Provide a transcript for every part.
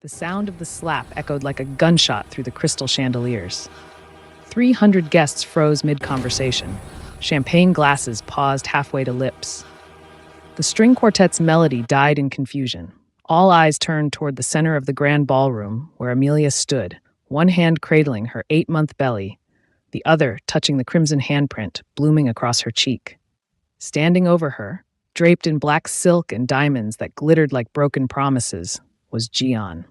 The sound of the slap echoed like a gunshot through the crystal chandeliers. 300 guests froze mid-conversation. Champagne glasses paused halfway to lips. The string quartet's melody died in confusion. All eyes turned toward the center of the grand ballroom, where Amelia stood, one hand cradling her 8-month belly, the other touching the crimson handprint blooming across her cheek. Standing over her, draped in black silk and diamonds that glittered like broken promises, was Gian.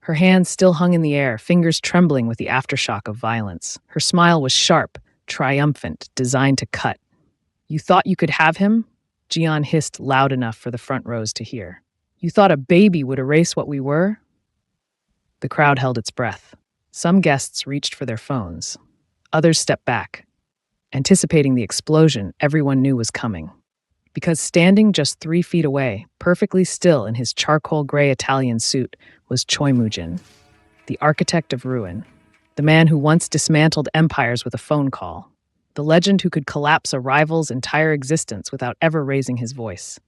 Her hands still hung in the air, fingers trembling with the aftershock of violence. Her smile was sharp, triumphant, designed to cut. "You thought you could have him?" Gian hissed loud enough for the front rows to hear. "You thought a baby would erase what we were?" The crowd held its breath. Some guests reached for their phones. Others stepped back, anticipating the explosion everyone knew was coming. Because standing just 3 feet away, perfectly still in his charcoal gray Italian suit, was Choi Moo-jin, the architect of ruin, the man who once dismantled empires with a phone call, the legend who could collapse a rival's entire existence without ever raising his voice.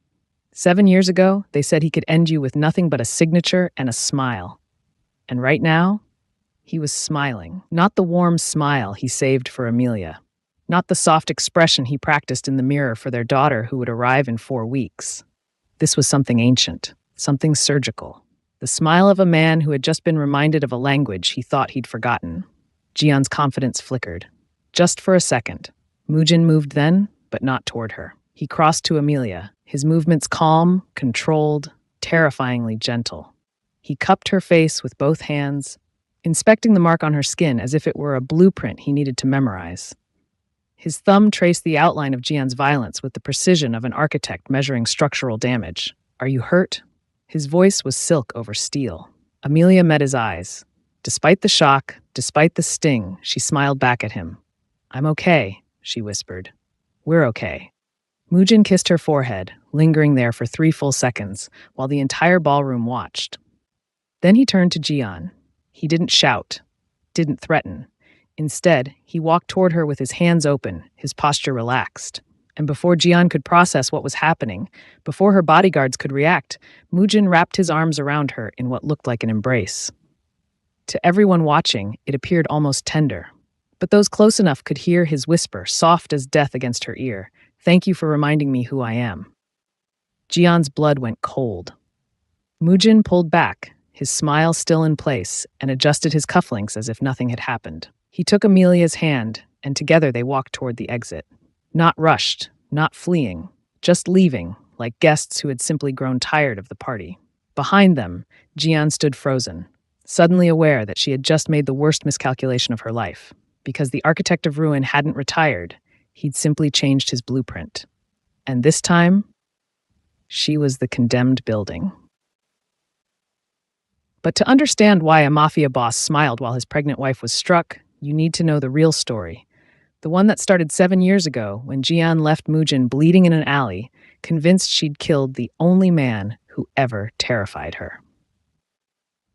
7 years ago, they said he could end you with nothing but a signature and a smile. And right now, he was smiling. Not the warm smile he saved for Amelia. Not the soft expression he practiced in the mirror for their daughter who would arrive in 4 weeks. This was something ancient, something surgical. The smile of a man who had just been reminded of a language he thought he'd forgotten. Jian's confidence flickered. Just for a second. Moo-jin moved then, but not toward her. He crossed to Amelia, his movements calm, controlled, terrifyingly gentle. He cupped her face with both hands, inspecting the mark on her skin as if it were a blueprint he needed to memorize. His thumb traced the outline of Jian's violence with the precision of an architect measuring structural damage. "Are you hurt?" His voice was silk over steel. Amelia met his eyes. Despite the shock, despite the sting, she smiled back at him. "I'm okay," she whispered. "We're okay." Moo-jin kissed her forehead, lingering there for 3 full seconds, while the entire ballroom watched. Then he turned to Jian. He didn't shout, didn't threaten. Instead, he walked toward her with his hands open, his posture relaxed. And before Jian could process what was happening, before her bodyguards could react, Moo-jin wrapped his arms around her in what looked like an embrace. To everyone watching, it appeared almost tender. But those close enough could hear his whisper, soft as death against her ear. "Thank you for reminding me who I am." Jian's blood went cold. Moo-jin pulled back, his smile still in place, and adjusted his cufflinks as if nothing had happened. He took Amelia's hand, and together they walked toward the exit. Not rushed, not fleeing, just leaving, like guests who had simply grown tired of the party. Behind them, Jian stood frozen, suddenly aware that she had just made the worst miscalculation of her life. Because the architect of ruin hadn't retired, he'd simply changed his blueprint. And this time, she was the condemned building. But to understand why a mafia boss smiled while his pregnant wife was struck, you need to know the real story. The one that started 7 years ago when Jian left Moo-jin bleeding in an alley, convinced she'd killed the only man who ever terrified her.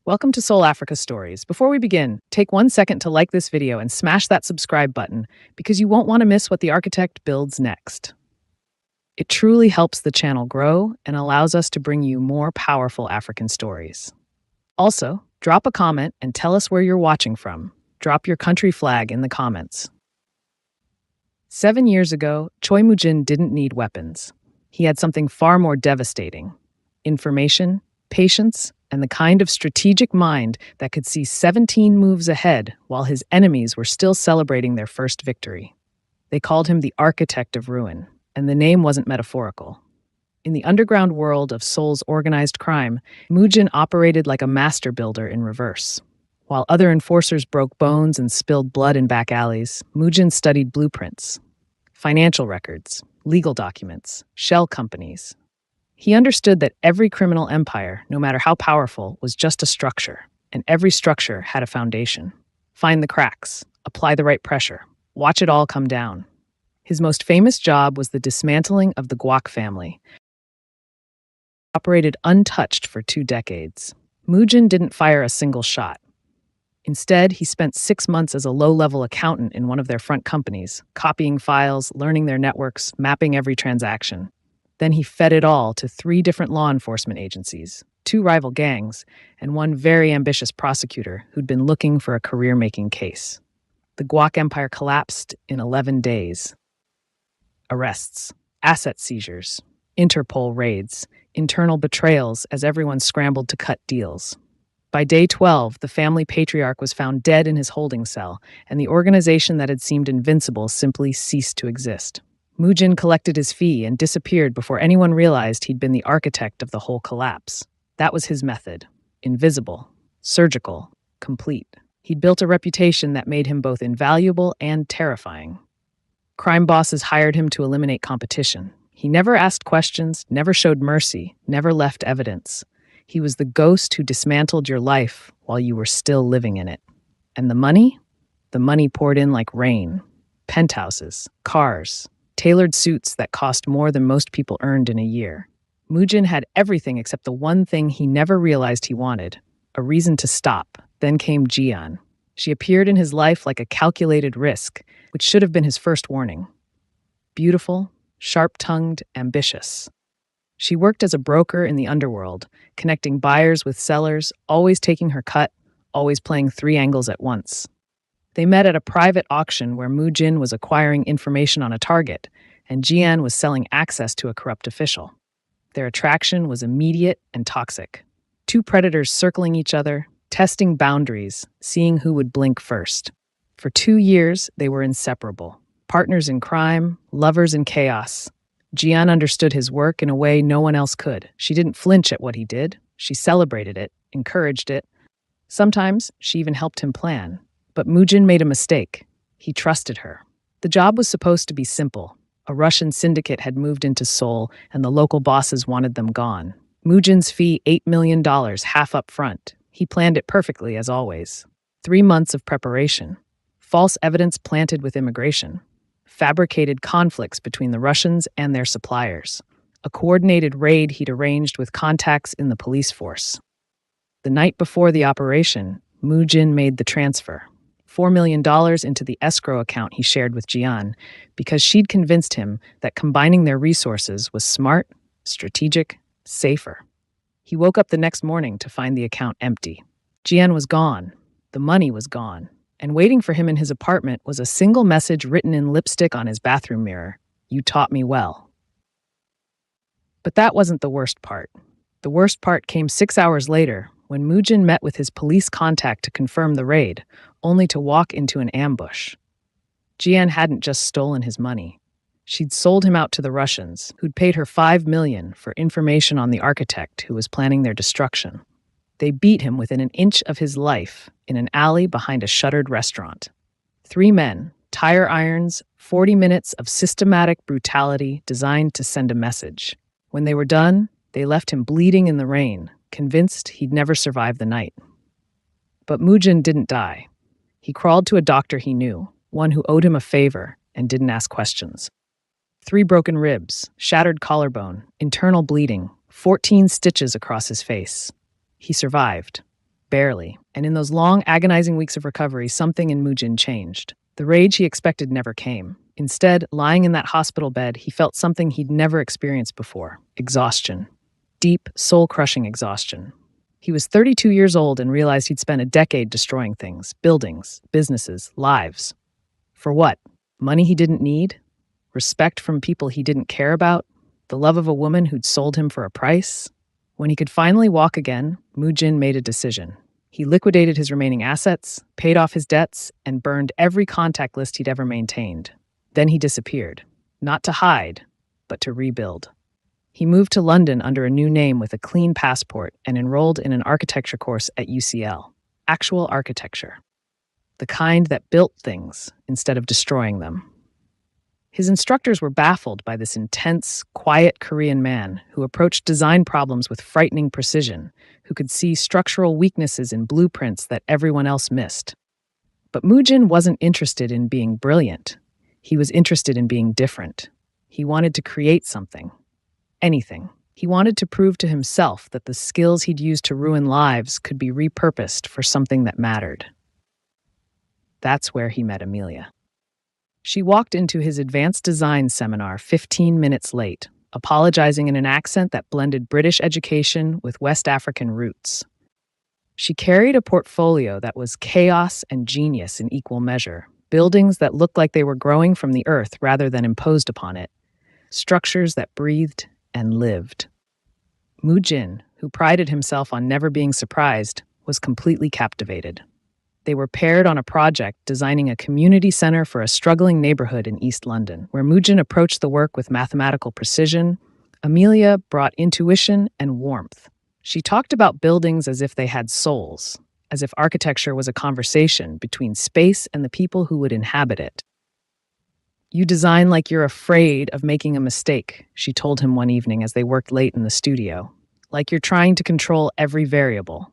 Welcome to Seoul Africa Stories. Before we begin, take 1 second to like this video and smash that subscribe button because you won't want to miss what the architect builds next. It truly helps the channel grow and allows us to bring you more powerful African stories. Also, drop a comment and tell us where you're watching from. Drop your country flag in the comments. 7 years ago, Choi Moo-jin didn't need weapons. He had something far more devastating: information, patience, and the kind of strategic mind that could see 17 moves ahead while his enemies were still celebrating their first victory. They called him the architect of ruin, and the name wasn't metaphorical. In the underground world of Seoul's organized crime, Moo-jin operated like a master builder in reverse. While other enforcers broke bones and spilled blood in back alleys, Moo-jin studied blueprints, financial records, legal documents, shell companies. He understood that every criminal empire, no matter how powerful, was just a structure, and every structure had a foundation. Find the cracks, apply the right pressure, watch it all come down. His most famous job was the dismantling of the Guok family, operated untouched for 2 decades. Moo-jin didn't fire a single shot. Instead, he spent 6 months as a low-level accountant in one of their front companies, copying files, learning their networks, mapping every transaction. Then he fed it all to 3 different law enforcement agencies. two rival gangs, and one very ambitious prosecutor who'd been looking for a career-making case. The Guac empire collapsed in 11 days. Arrests, asset seizures, Interpol raids, internal betrayals as everyone scrambled to cut deals. By day 12, the family patriarch was found dead in his holding cell, and the organization that had seemed invincible simply ceased to exist. Mujin collected his fee and disappeared before anyone realized he'd been the architect of the whole collapse. That was his method. Invisible, surgical, complete. He'd built a reputation that made him both invaluable and terrifying. Crime bosses hired him to eliminate competition. He never asked questions, never showed mercy, never left evidence. He was the ghost who dismantled your life while you were still living in it. And the money? The money poured in like rain. Penthouses, cars, tailored suits that cost more than most people earned in a year. Mujin had everything except the one thing he never realized he wanted, a reason to stop. Then came Jian. She appeared in his life like a calculated risk, which should have been his first warning. Beautiful, sharp-tongued, ambitious. She worked as a broker in the underworld, connecting buyers with sellers, always taking her cut, always playing three angles at once. They met at a private auction where Mujin was acquiring information on a target, and Jian was selling access to a corrupt official. Their attraction was immediate and toxic. Two predators circling each other, testing boundaries, seeing who would blink first. For 2 years, they were inseparable. Partners in crime, lovers in chaos. Jian understood his work in a way no one else could. She didn't flinch at what he did. She celebrated it, encouraged it. Sometimes she even helped him plan. But Mujin made a mistake. He trusted her. The job was supposed to be simple. A Russian syndicate had moved into Seoul, and the local bosses wanted them gone. Mujin's fee, $8 million, half up front. He planned it perfectly, as always. 3 months of preparation. False evidence planted with immigration. Fabricated conflicts between the Russians and their suppliers. A coordinated raid he'd arranged with contacts in the police force. The night before the operation, Mujin made the transfer. $4 million into the escrow account he shared with Jian, because she'd convinced him that combining their resources was smart, strategic, safer. He woke up the next morning to find the account empty. Jian was gone. The money was gone. And waiting for him in his apartment was a single message written in lipstick on his bathroom mirror. "You taught me well." But that wasn't the worst part. The worst part came 6 hours later, when Mujin met with his police contact to confirm the raid, only to walk into an ambush. Jian hadn't just stolen his money. She'd sold him out to the Russians, who'd paid her $5 million for information on the architect who was planning their destruction. They beat him within an inch of his life in an alley behind a shuttered restaurant. 3 men, tire irons, 40 minutes of systematic brutality designed to send a message. When they were done, they left him bleeding in the rain, convinced he'd never survive the night. But Mujin didn't die. He crawled to a doctor he knew, one who owed him a favor and didn't ask questions. 3 broken ribs, shattered collarbone, internal bleeding, 14 stitches across his face. He survived. Barely. And in those long, agonizing weeks of recovery, something in Mujin changed. The rage he expected never came. Instead, lying in that hospital bed, he felt something he'd never experienced before. Exhaustion. Deep, soul-crushing exhaustion. He was 32 years old and realized he'd spent a decade destroying things, buildings, businesses, lives. For what? Money he didn't need? Respect from people he didn't care about? The love of a woman who'd sold him for a price? When he could finally walk again, Mujin made a decision. He liquidated his remaining assets, paid off his debts, and burned every contact list he'd ever maintained. Then he disappeared. Not to hide, but to rebuild. He moved to London under a new name with a clean passport and enrolled in an architecture course at UCL. Actual architecture. The kind that built things instead of destroying them. His instructors were baffled by this intense, quiet Korean man who approached design problems with frightening precision, who could see structural weaknesses in blueprints that everyone else missed. But Mujin wasn't interested in being brilliant. He was interested in being different. He wanted to create something. Anything. He wanted to prove to himself that the skills he'd used to ruin lives could be repurposed for something that mattered. That's where he met Amelia. She walked into his advanced design seminar 15 minutes late, apologizing in an accent that blended British education with West African roots. She carried a portfolio that was chaos and genius in equal measure, buildings that looked like they were growing from the earth rather than imposed upon it, structures that breathed and lived. Mujin, who prided himself on never being surprised, was completely captivated. They were paired on a project designing a community center for a struggling neighborhood in East London, where Mujin approached the work with mathematical precision. Amelia brought intuition and warmth. She talked about buildings as if they had souls, as if architecture was a conversation between space and the people who would inhabit it. "You design like you're afraid of making a mistake," she told him one evening as they worked late in the studio. "Like you're trying to control every variable."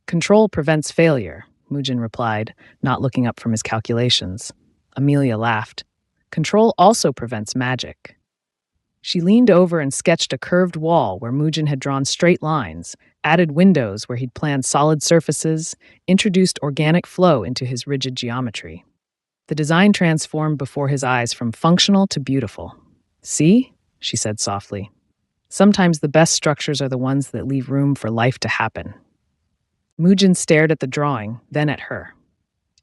"Control prevents failure," Mujin replied, not looking up from his calculations. Amelia laughed. "Control also prevents magic." She leaned over and sketched a curved wall where Mujin had drawn straight lines, added windows where he'd planned solid surfaces, introduced organic flow into his rigid geometry. The design transformed before his eyes from functional to beautiful. "See?" she said softly. "Sometimes the best structures are the ones that leave room for life to happen." Mujin stared at the drawing, then at her.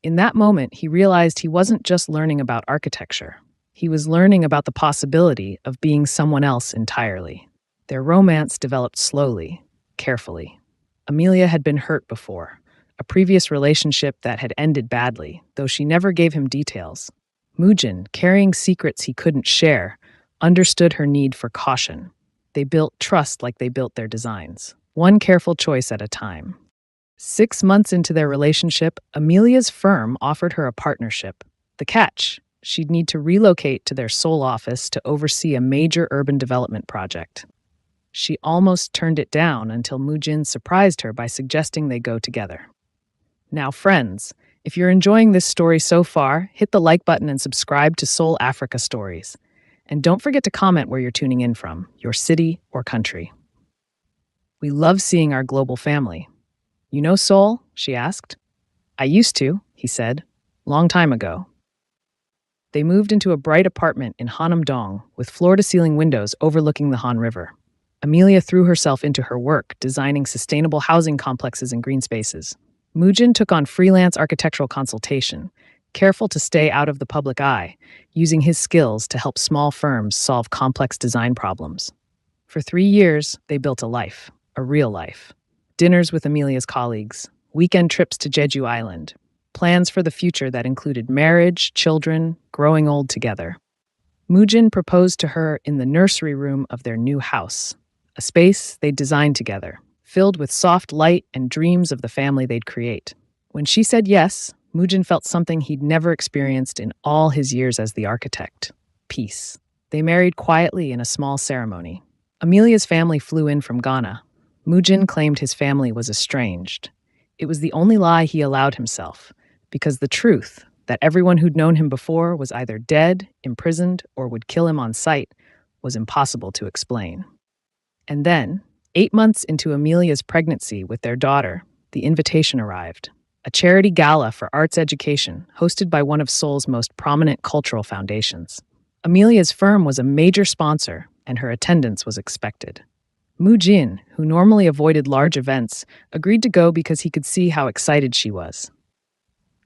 In that moment, he realized he wasn't just learning about architecture. He was learning about the possibility of being someone else entirely. Their romance developed slowly, carefully. Amelia had been hurt before, a previous relationship that had ended badly, though she never gave him details. Mujin, carrying secrets he couldn't share, understood her need for caution. They built trust like they built their designs, one careful choice at a time. 6 months into their relationship, Amelia's firm offered her a partnership. The catch: she'd need to relocate to their Seoul office to oversee a major urban development project. She almost turned it down until Mujin surprised her by suggesting they go together. Now, friends, if you're enjoying this story so far, hit the like button and subscribe to Seoul Africa Stories. And don't forget to comment where you're tuning in from, your city or country. We love seeing our global family. "You know Seoul?" she asked. "I used to," he said, "long time ago." They moved into a bright apartment in Hanam-dong with floor-to-ceiling windows overlooking the Han River. Amelia threw herself into her work, designing sustainable housing complexes and green spaces. Mujin took on freelance architectural consultation, careful to stay out of the public eye, using his skills to help small firms solve complex design problems. For 3 years, they built a life, a real life. Dinners with Amelia's colleagues, weekend trips to Jeju Island, plans for the future that included marriage, children, growing old together. Mujin proposed to her in the nursery room of their new house, a space they'd designed together, filled with soft light and dreams of the family they'd create. When she said yes, Mujin felt something he'd never experienced in all his years as the architect: peace. They married quietly in a small ceremony. Amelia's family flew in from Ghana. Mujin claimed his family was estranged. It was the only lie he allowed himself, because the truth, that everyone who'd known him before was either dead, imprisoned, or would kill him on sight, was impossible to explain. And then, 8 months into Amelia's pregnancy with their daughter, the invitation arrived. A charity gala for arts education, hosted by one of Seoul's most prominent cultural foundations. Amelia's firm was a major sponsor, and her attendance was expected. Mujin, who normally avoided large events, agreed to go because he could see how excited she was.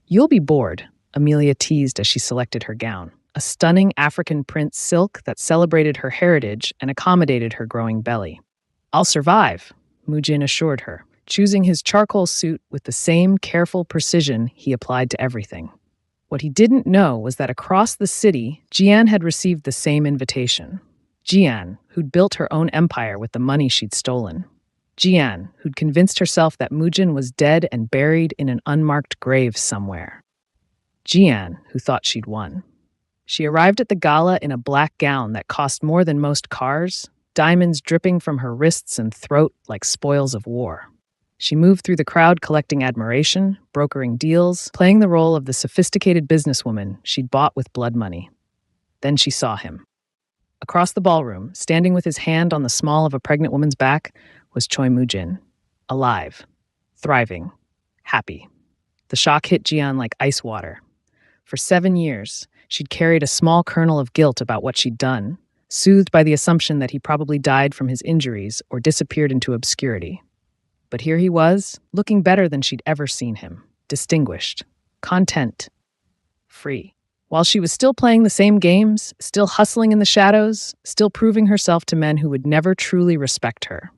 "You'll be bored," Amelia teased as she selected her gown, a stunning African print silk that celebrated her heritage and accommodated her growing belly. "I'll survive," Mujin assured her, choosing his charcoal suit with the same careful precision he applied to everything. What he didn't know was that across the city, Jian had received the same invitation. Jian, who'd built her own empire with the money she'd stolen. Jian, who'd convinced herself that Mujin was dead and buried in an unmarked grave somewhere. Jian, who thought she'd won. She arrived at the gala in a black gown that cost more than most cars, diamonds dripping from her wrists and throat like spoils of war. She moved through the crowd collecting admiration, brokering deals, playing the role of the sophisticated businesswoman she'd bought with blood money. Then she saw him. Across the ballroom, standing with his hand on the small of a pregnant woman's back, was Choi Mujin. Alive, thriving, happy. The shock hit Jian like ice water. For 7 years, she'd carried a small kernel of guilt about what she'd done, soothed by the assumption that he probably died from his injuries or disappeared into obscurity. But here he was, looking better than she'd ever seen him, distinguished, content, free. While she was still playing the same games, still hustling in the shadows, still proving herself to men who would never truly respect her.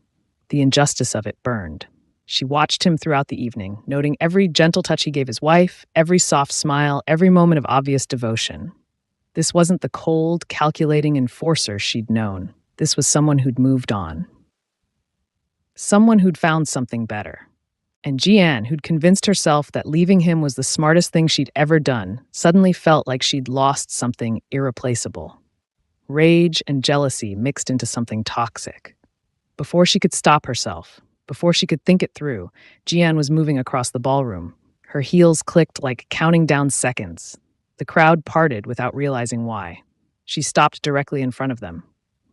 The injustice of it burned. She watched him throughout the evening, noting every gentle touch he gave his wife, every soft smile, every moment of obvious devotion. This wasn't the cold, calculating enforcer she'd known. This was someone who'd moved on. Someone who'd found something better. And Jian, who'd convinced herself that leaving him was the smartest thing she'd ever done, suddenly felt like she'd lost something irreplaceable. Rage and jealousy mixed into something toxic. Before she could stop herself, before she could think it through, Jian was moving across the ballroom. Her heels clicked like counting down seconds. The crowd parted without realizing why. She stopped directly in front of them.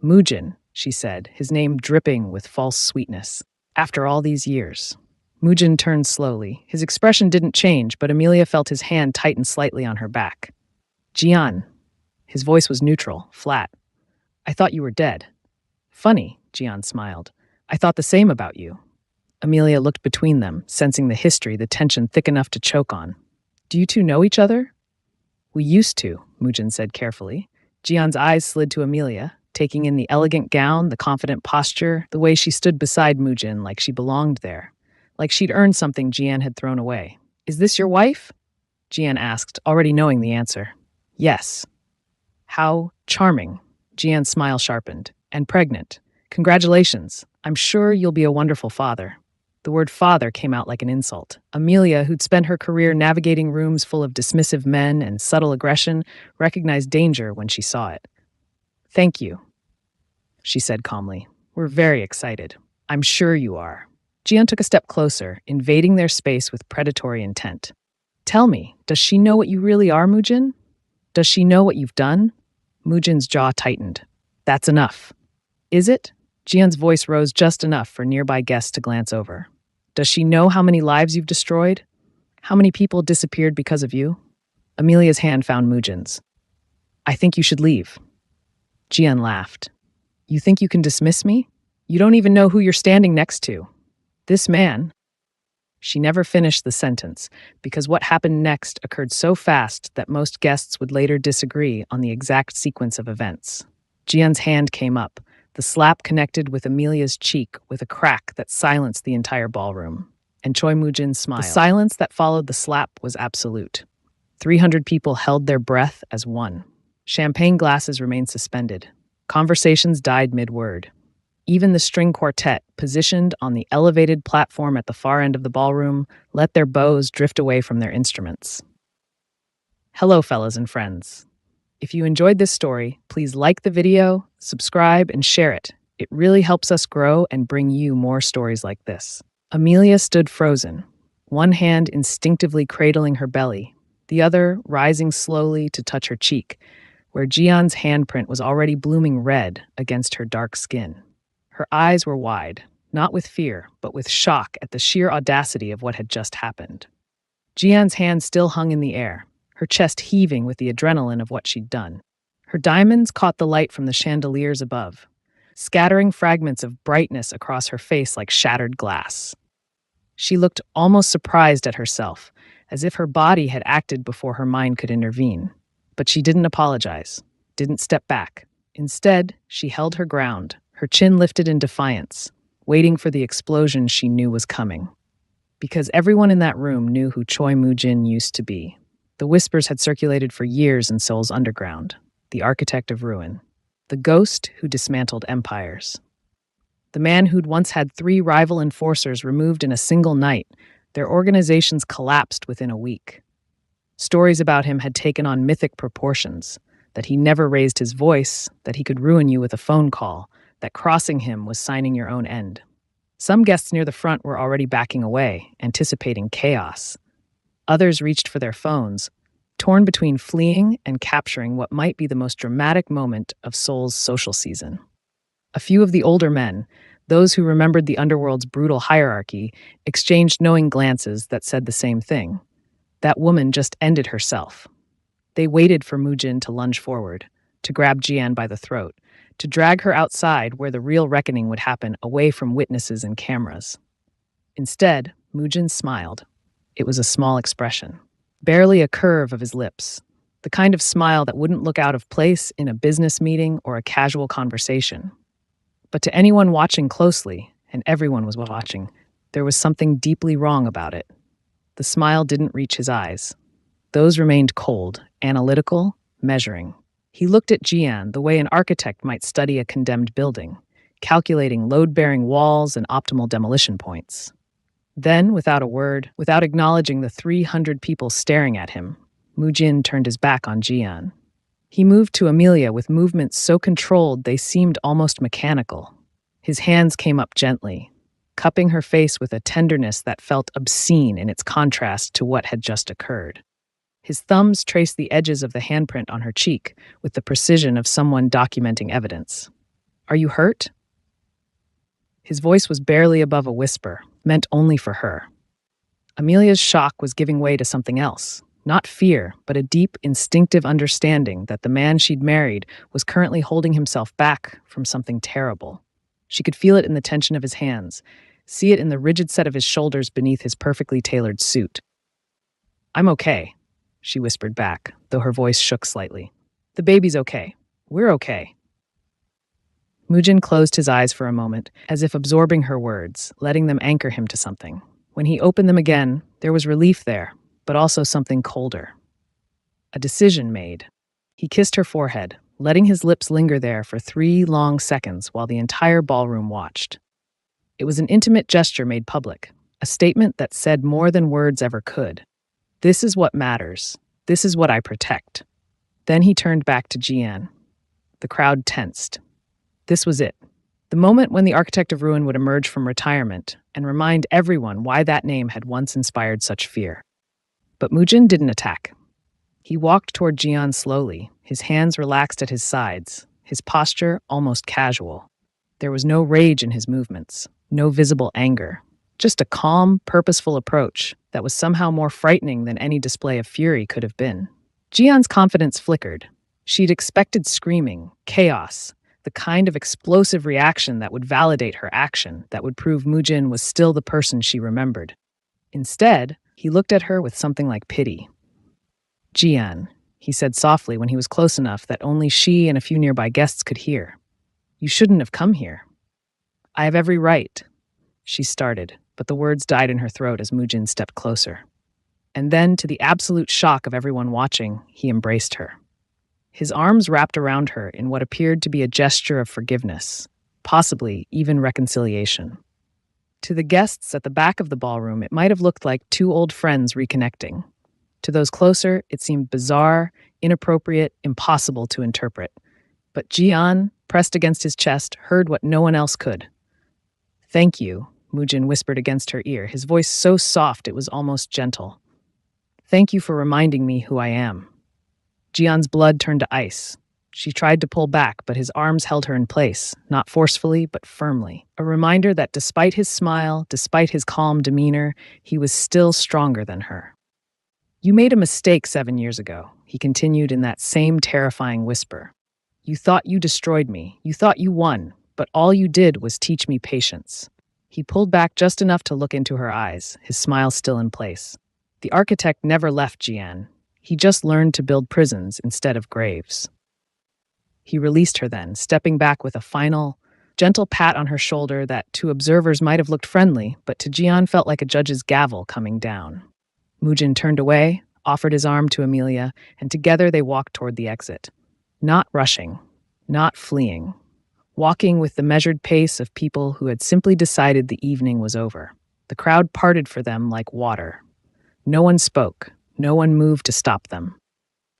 "Mujin," she said, his name dripping with false sweetness. "After all these years." Mujin turned slowly. His expression didn't change, but Amelia felt his hand tighten slightly on her back. "Jian." His voice was neutral, flat. "I thought you were dead." "Funny," Jian smiled. "I thought the same about you." Amelia looked between them, sensing the history, the tension thick enough to choke on. "Do you two know each other?" "We used to," Mujin said carefully. Jian's eyes slid to Amelia, taking in the elegant gown, the confident posture, the way she stood beside Mujin like she belonged there, like she'd earned something Jian had thrown away. "Is this your wife?" Jian asked, already knowing the answer. "Yes." "How charming." Jian's smile sharpened. "And pregnant. Congratulations. I'm sure you'll be a wonderful father." The word father came out like an insult. Amelia, who'd spent her career navigating rooms full of dismissive men and subtle aggression, recognized danger when she saw it. "Thank you," she said calmly. "We're very excited." "I'm sure you are." Jian took a step closer, invading their space with predatory intent. "Tell me, does she know what you really are, Mujin? Does she know what you've done?" Mujin's jaw tightened. "That's enough." "Is it?" Jian's voice rose just enough for nearby guests to glance over. "Does she know how many lives you've destroyed? How many people disappeared because of you?" Amelia's hand found Mujin's. "I think you should leave." Jian laughed. "You think you can dismiss me? You don't even know who you're standing next to. This man." She never finished the sentence, because what happened next occurred so fast that most guests would later disagree on the exact sequence of events. Jian's hand came up. The slap connected with Amelia's cheek with a crack that silenced the entire ballroom. And Choi Mujin smiled. The silence that followed the slap was absolute. 300 people held their breath as one. Champagne glasses remained suspended. Conversations died mid-word. Even the string quartet, positioned on the elevated platform at the far end of the ballroom, let their bows drift away from their instruments. Hello, fellas and friends. If you enjoyed this story, please like the video, subscribe, and share it. It really helps us grow and bring you more stories like this. Amelia stood frozen, one hand instinctively cradling her belly, the other rising slowly to touch her cheek, where Jian's handprint was already blooming red against her dark skin. Her eyes were wide, not with fear, but with shock at the sheer audacity of what had just happened. Jian's hand still hung in the air, her chest heaving with the adrenaline of what she'd done. Her diamonds caught the light from the chandeliers above, scattering fragments of brightness across her face like shattered glass. She looked almost surprised at herself, as if her body had acted before her mind could intervene. But she didn't apologize, didn't step back. Instead, she held her ground, her chin lifted in defiance, waiting for the explosion she knew was coming. Because everyone in that room knew who Choi Mujin used to be. The whispers had circulated for years in Seoul's underground, the architect of ruin, the ghost who dismantled empires. The man who'd once had 3 rival enforcers removed in a single night, their organizations collapsed within a week. Stories about him had taken on mythic proportions, that he never raised his voice, that he could ruin you with a phone call, that crossing him was signing your own end. Some guests near the front were already backing away, anticipating chaos. Others reached for their phones, torn between fleeing and capturing what might be the most dramatic moment of Seoul's social season. A few of the older men, those who remembered the underworld's brutal hierarchy, exchanged knowing glances that said the same thing. That woman just ended herself. They waited for Mujin to lunge forward, to grab Jian by the throat, to drag her outside where the real reckoning would happen, away from witnesses and cameras. Instead, Mujin smiled. It was a small expression, barely a curve of his lips, the kind of smile that wouldn't look out of place in a business meeting or a casual conversation. But to anyone watching closely, and everyone was watching, there was something deeply wrong about it. The smile didn't reach his eyes. Those remained cold, analytical, measuring. He looked at Jian the way an architect might study a condemned building, calculating load-bearing walls and optimal demolition points. Then, without a word, without acknowledging the 300 people staring at him, Mujin turned his back on Jian. He moved to Amelia with movements so controlled they seemed almost mechanical. His hands came up gently, cupping her face with a tenderness that felt obscene in its contrast to what had just occurred. His thumbs traced the edges of the handprint on her cheek with the precision of someone documenting evidence. "Are you hurt?" His voice was barely above a whisper, meant only for her. Amelia's shock was giving way to something else. Not fear, but a deep, instinctive understanding that the man she'd married was currently holding himself back from something terrible. She could feel it in the tension of his hands, see it in the rigid set of his shoulders beneath his perfectly tailored suit. "I'm okay," she whispered back, though her voice shook slightly. "The baby's okay. We're okay." Mujin closed his eyes for a moment, as if absorbing her words, letting them anchor him to something. When he opened them again, there was relief there, but also something colder. A decision made. He kissed her forehead, letting his lips linger there for 3 long seconds while the entire ballroom watched. It was an intimate gesture made public, a statement that said more than words ever could. "This is what matters. This is what I protect." Then he turned back to Jian. The crowd tensed. This was it. The moment when the architect of ruin would emerge from retirement and remind everyone why that name had once inspired such fear. But Mujin didn't attack. He walked toward Jian slowly, his hands relaxed at his sides, his posture almost casual. There was no rage in his movements, no visible anger, just a calm, purposeful approach that was somehow more frightening than any display of fury could have been. Jian's confidence flickered. She'd expected screaming, chaos, the kind of explosive reaction that would validate her action, that would prove Mujin was still the person she remembered. Instead, he looked at her with something like pity. "Jian," he said softly when he was close enough that only she and a few nearby guests could hear. "You shouldn't have come here." "I have every right," she started, but the words died in her throat as Mujin stepped closer. And then, to the absolute shock of everyone watching, he embraced her. His arms wrapped around her in what appeared to be a gesture of forgiveness, possibly even reconciliation. To the guests at the back of the ballroom, it might have looked like 2 old friends reconnecting. To those closer, it seemed bizarre, inappropriate, impossible to interpret. But Jian, pressed against his chest, heard what no one else could. "Thank you," Mujin whispered against her ear, his voice so soft it was almost gentle. "Thank you for reminding me who I am." Jian's blood turned to ice. She tried to pull back, but his arms held her in place, not forcefully, but firmly. A reminder that despite his smile, despite his calm demeanor, he was still stronger than her. "You made a mistake 7 years ago," he continued in that same terrifying whisper. "You thought you destroyed me. You thought you won, but all you did was teach me patience." He pulled back just enough to look into her eyes, his smile still in place. The architect never left Jian. He just learned to build prisons instead of graves. He released her then, stepping back with a final, gentle pat on her shoulder that to observers might have looked friendly, but to Jian felt like a judge's gavel coming down. Mujin turned away, offered his arm to Amelia, and together they walked toward the exit. Not rushing, not fleeing, walking with the measured pace of people who had simply decided the evening was over. The crowd parted for them like water. No one spoke. No one moved to stop them.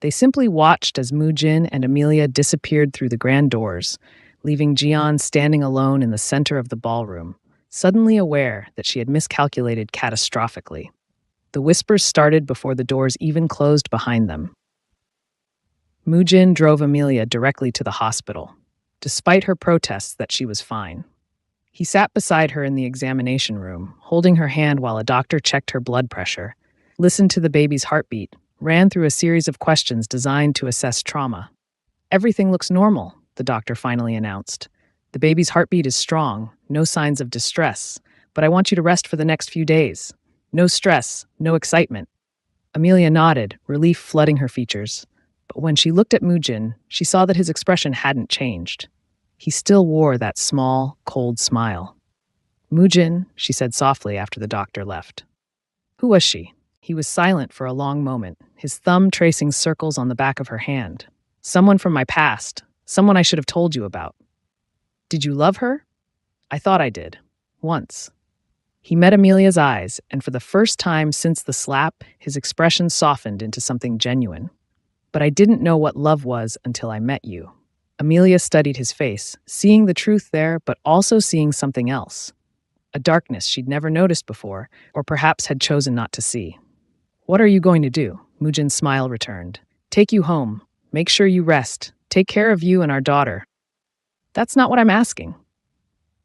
They simply watched as Mujin and Amelia disappeared through the grand doors, leaving Jian standing alone in the center of the ballroom, suddenly aware that she had miscalculated catastrophically. The whispers started before the doors even closed behind them. Mujin drove Amelia directly to the hospital, despite her protests that she was fine. He sat beside her in the examination room, holding her hand while a doctor checked her blood pressure, listened to the baby's heartbeat, ran through a series of questions designed to assess trauma. "Everything looks normal," the doctor finally announced. "The baby's heartbeat is strong, no signs of distress, but I want you to rest for the next few days. No stress, no excitement." Amelia nodded, relief flooding her features. But when she looked at Mujin, she saw that his expression hadn't changed. He still wore that small, cold smile. "Mujin," she said softly after the doctor left. Who was she? He was silent for a long moment, his thumb tracing circles on the back of her hand. "Someone from my past. Someone I should have told you about." "Did you love her?" "I thought I did. Once." He met Amelia's eyes, and for the first time since the slap, his expression softened into something genuine. "But I didn't know what love was until I met you." Amelia studied his face, seeing the truth there, but also seeing something else. A darkness she'd never noticed before, or perhaps had chosen not to see. "What are you going to do?" Mujin's smile returned. "Take you home. Make sure you rest. Take care of you and our daughter." "That's not what I'm asking."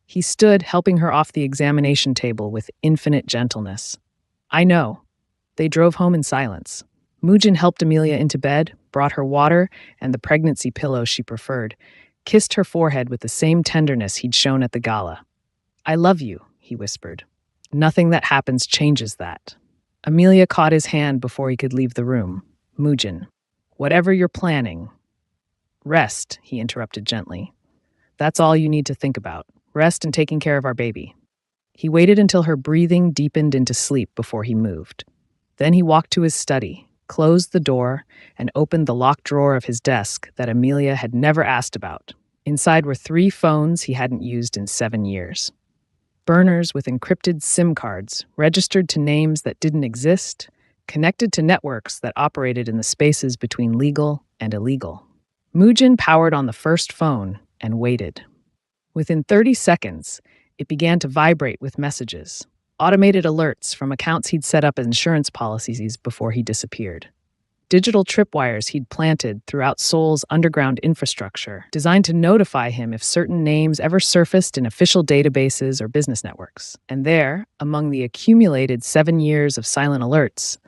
He stood, helping her off the examination table with infinite gentleness. "I know." They drove home in silence. Mujin helped Amelia into bed, brought her water and the pregnancy pillow she preferred, kissed her forehead with the same tenderness he'd shown at the gala. "I love you," he whispered. "Nothing that happens changes that." Amelia caught his hand before he could leave the room. "Mujin, whatever you're planning—" "Rest," he interrupted gently. "That's all you need to think about. Rest and taking care of our baby." He waited until her breathing deepened into sleep before he moved. Then he walked to his study, closed the door, and opened the locked drawer of his desk that Amelia had never asked about. Inside were 3 phones he hadn't used in 7 years. Burners with encrypted SIM cards, registered to names that didn't exist, connected to networks that operated in the spaces between legal and illegal. Mujin powered on the first phone and waited. Within 30 seconds, it began to vibrate with messages, automated alerts from accounts he'd set up as insurance policies before he disappeared. Digital tripwires he'd planted throughout Seoul's underground infrastructure, designed to notify him if certain names ever surfaced in official databases or business networks. And there, among the accumulated 7 years of silent alerts,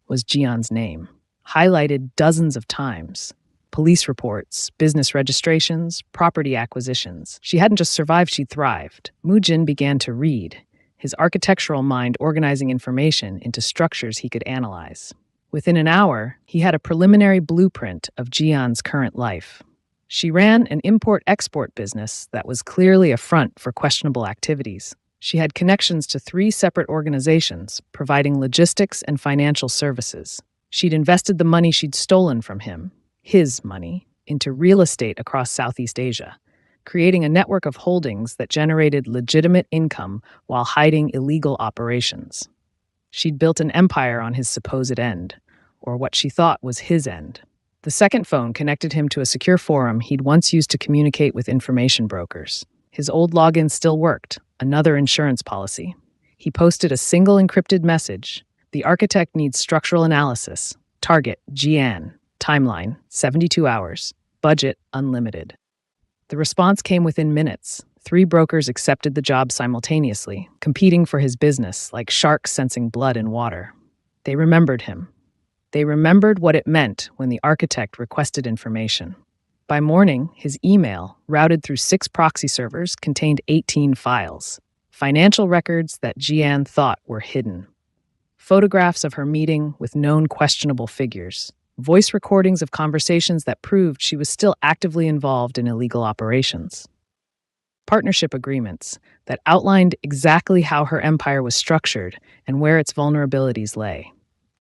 was Jian's name, highlighted dozens of times. Police reports, business registrations, property acquisitions. She hadn't just survived, she thrived. Mujin began to read, his architectural mind organizing information into structures he could analyze. Within an hour, he had a preliminary blueprint of Jian's current life. She ran an import-export business that was clearly a front for questionable activities. She had connections to 3 separate organizations, providing logistics and financial services. She'd invested the money she'd stolen from him, his money, into real estate across Southeast Asia, creating a network of holdings that generated legitimate income while hiding illegal operations. She'd built an empire on his supposed end, or what she thought was his end. The second phone connected him to a secure forum he'd once used to communicate with information brokers. His old login still worked, another insurance policy. He posted a single encrypted message. "The architect needs structural analysis. Target, Jian. Timeline, 72 hours. Budget, unlimited." The response came within minutes. 3 brokers accepted the job simultaneously, competing for his business like sharks sensing blood in water. They remembered him. They remembered what it meant when the architect requested information. By morning, his email, routed through 6 proxy servers, contained 18 files, financial records that Jian thought were hidden. Photographs of her meeting with known questionable figures, voice recordings of conversations that proved she was still actively involved in illegal operations. Partnership agreements that outlined exactly how her empire was structured and where its vulnerabilities lay.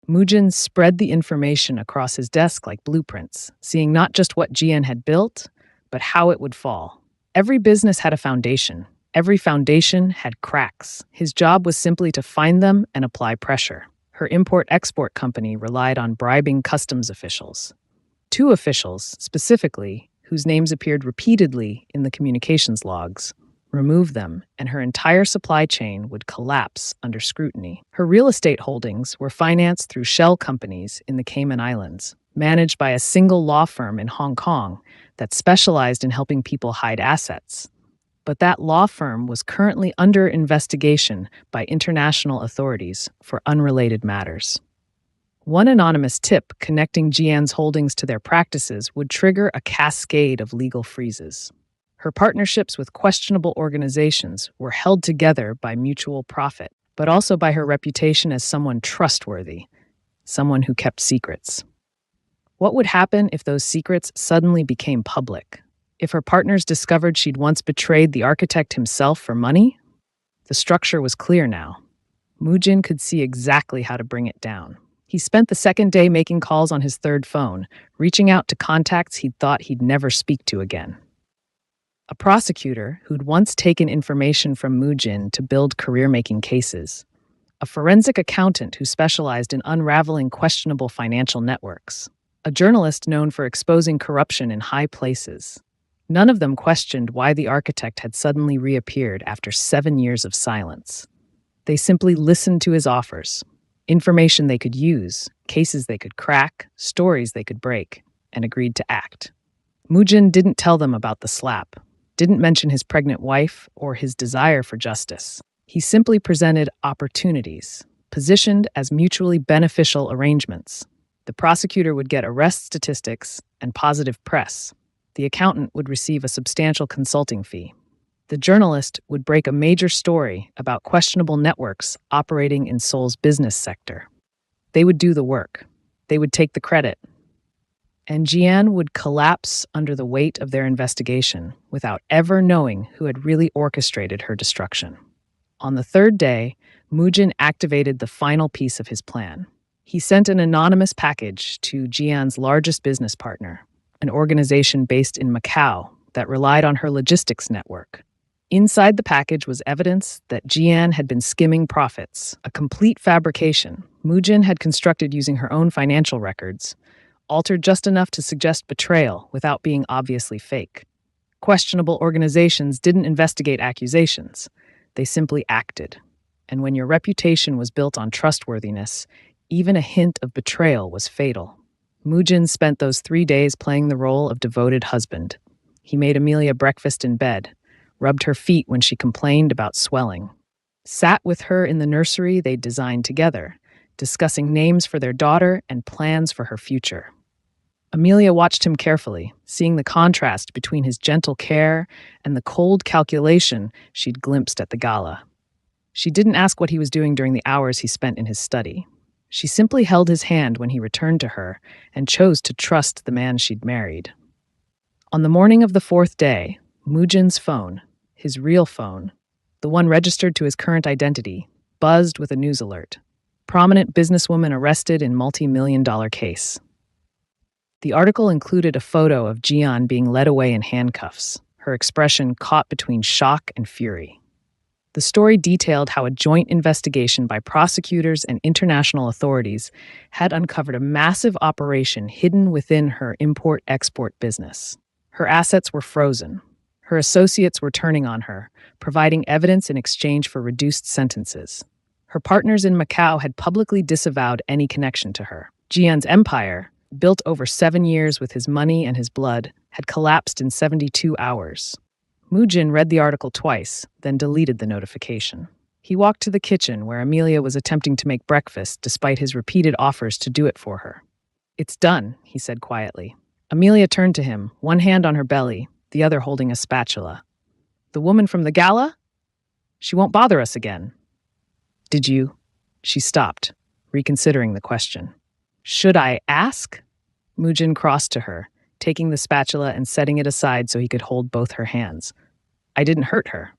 Mujin spread the information across his desk like blueprints, seeing not just what Jian had built, but how it would fall. Every business had a foundation. Every foundation had cracks. His job was simply to find them and apply pressure. Her import-export company relied on bribing customs officials. 2 officials, specifically, whose names appeared repeatedly in the communications logs, remove them, and her entire supply chain would collapse under scrutiny. Her real estate holdings were financed through shell companies in the Cayman Islands, managed by a single law firm in Hong Kong that specialized in helping people hide assets. But that law firm was currently under investigation by international authorities for unrelated matters. One anonymous tip connecting Jian's holdings to their practices would trigger a cascade of legal freezes. Her partnerships with questionable organizations were held together by mutual profit, but also by her reputation as someone trustworthy, someone who kept secrets. What would happen if those secrets suddenly became public? If her partners discovered she'd once betrayed the architect himself for money? The structure was clear now. Mujin could see exactly how to bring it down. He spent the second day making calls on his third phone, reaching out to contacts he'd thought he'd never speak to again. A prosecutor who'd once taken information from Mujin to build career-making cases. A forensic accountant who specialized in unraveling questionable financial networks. A journalist known for exposing corruption in high places. None of them questioned why the architect had suddenly reappeared after 7 years of silence. They simply listened to his offers, information they could use, cases they could crack, stories they could break, and agreed to act. Mujin didn't tell them about the slap, didn't mention his pregnant wife or his desire for justice. He simply presented opportunities, positioned as mutually beneficial arrangements. The prosecutor would get arrest statistics and positive press. The accountant would receive a substantial consulting fee. The journalist would break a major story about questionable networks operating in Seoul's business sector. They would do the work. They would take the credit. And Jian would collapse under the weight of their investigation without ever knowing who had really orchestrated her destruction. On the third day, Mujin activated the final piece of his plan. He sent an anonymous package to Jian's largest business partner, an organization based in Macau that relied on her logistics network. Inside the package was evidence that Jian had been skimming profits, a complete fabrication Mujin had constructed using her own financial records, altered just enough to suggest betrayal without being obviously fake. Questionable organizations didn't investigate accusations. They simply acted. And when your reputation was built on trustworthiness, even a hint of betrayal was fatal. Mujin spent those 3 days playing the role of devoted husband. He made Amelia breakfast in bed, rubbed her feet when she complained about swelling, sat with her in the nursery they'd designed together, discussing names for their daughter and plans for her future. Amelia watched him carefully, seeing the contrast between his gentle care and the cold calculation she'd glimpsed at the gala. She didn't ask what he was doing during the hours he spent in his study. She simply held his hand when he returned to her and chose to trust the man she'd married. On the morning of the 4th day, Mujin's phone, his real phone, the one registered to his current identity, buzzed with a news alert. Prominent businesswoman arrested in multi-million-dollar case. The article included a photo of Jian being led away in handcuffs, her expression caught between shock and fury. The story detailed how a joint investigation by prosecutors and international authorities had uncovered a massive operation hidden within her import-export business. Her assets were frozen. Her associates were turning on her, providing evidence in exchange for reduced sentences. Her partners in Macau had publicly disavowed any connection to her. Jian's empire, built over 7 years with his money and his blood, had collapsed in 72 hours. Mujin read the article twice, then deleted the notification. He walked to the kitchen where Amelia was attempting to make breakfast despite his repeated offers to do it for her. "It's done," he said quietly. Amelia turned to him, one hand on her belly, the other holding a spatula. "The woman from the gala? She won't bother us again." "Did you?" She stopped, reconsidering the question. "Should I ask?" Mujin crossed to her, taking the spatula and setting it aside so he could hold both her hands. "I didn't hurt her.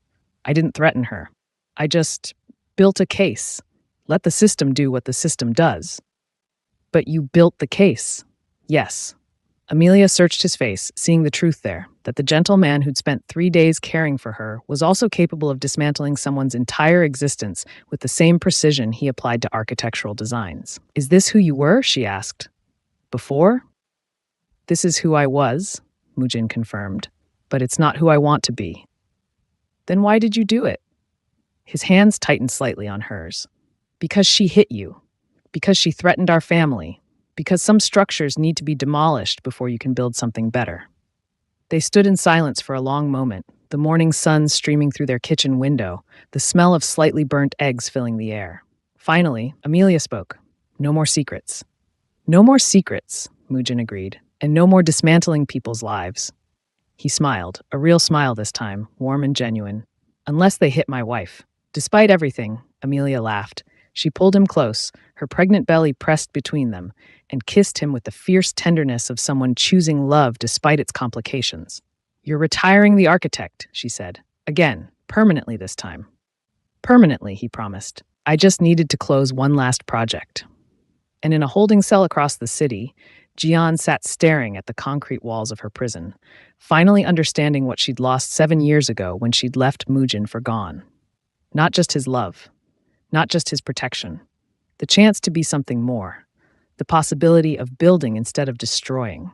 I didn't threaten her. I just built a case. Let the system do what the system does." "But you built the case." "Yes." Amelia searched his face, seeing the truth there, that the gentle man who'd spent 3 days caring for her was also capable of dismantling someone's entire existence with the same precision he applied to architectural designs. "Is this who you were?" she asked. "Before?" "This is who I was," Mujin confirmed, "but it's not who I want to be." "Then why did you do it?" His hands tightened slightly on hers. "Because she hit you. Because she threatened our family. Because some structures need to be demolished before you can build something better." They stood in silence for a long moment, the morning sun streaming through their kitchen window, the smell of slightly burnt eggs filling the air. Finally, Amelia spoke. "No more secrets." No more secrets, Mujin agreed, and no more dismantling people's lives. He smiled, a real smile this time, warm and genuine. Unless they hit my wife. Despite everything, Amelia laughed. She pulled him close, her pregnant belly pressed between them, and kissed him with the fierce tenderness of someone choosing love despite its complications. You're retiring the architect, she said. Again, permanently this time. Permanently, he promised. I just needed to close one last project. And in a holding cell across the city, Jian sat staring at the concrete walls of her prison, finally understanding what she'd lost 7 years ago when she'd left Mujin for gone. Not just his love, not just his protection, the chance to be something more, the possibility of building instead of destroying,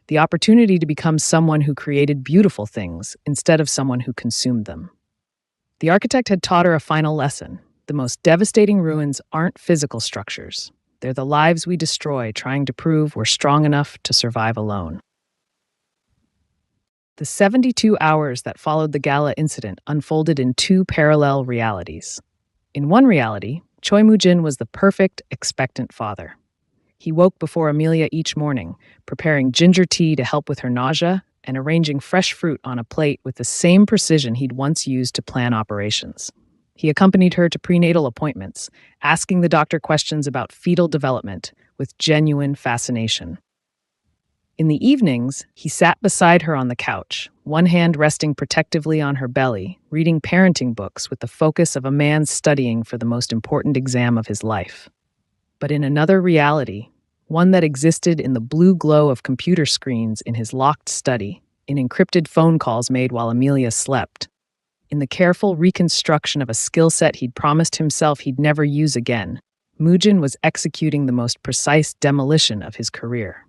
the opportunity to become someone who created beautiful things instead of someone who consumed them. The architect had taught her a final lesson. The most devastating ruins aren't physical structures. They're the lives we destroy trying to prove we're strong enough to survive alone. The 72 hours that followed the Gala incident unfolded in two parallel realities. In one reality, Choi Moo-jin was the perfect, expectant father. He woke before Amelia each morning, preparing ginger tea to help with her nausea and arranging fresh fruit on a plate with the same precision he'd once used to plan operations. He accompanied her to prenatal appointments, asking the doctor questions about fetal development with genuine fascination. In the evenings, he sat beside her on the couch, one hand resting protectively on her belly, reading parenting books with the focus of a man studying for the most important exam of his life. But in another reality, one that existed in the blue glow of computer screens in his locked study, in encrypted phone calls made while Amelia slept, in the careful reconstruction of a skill set he'd promised himself he'd never use again, Moo-jin was executing the most precise demolition of his career.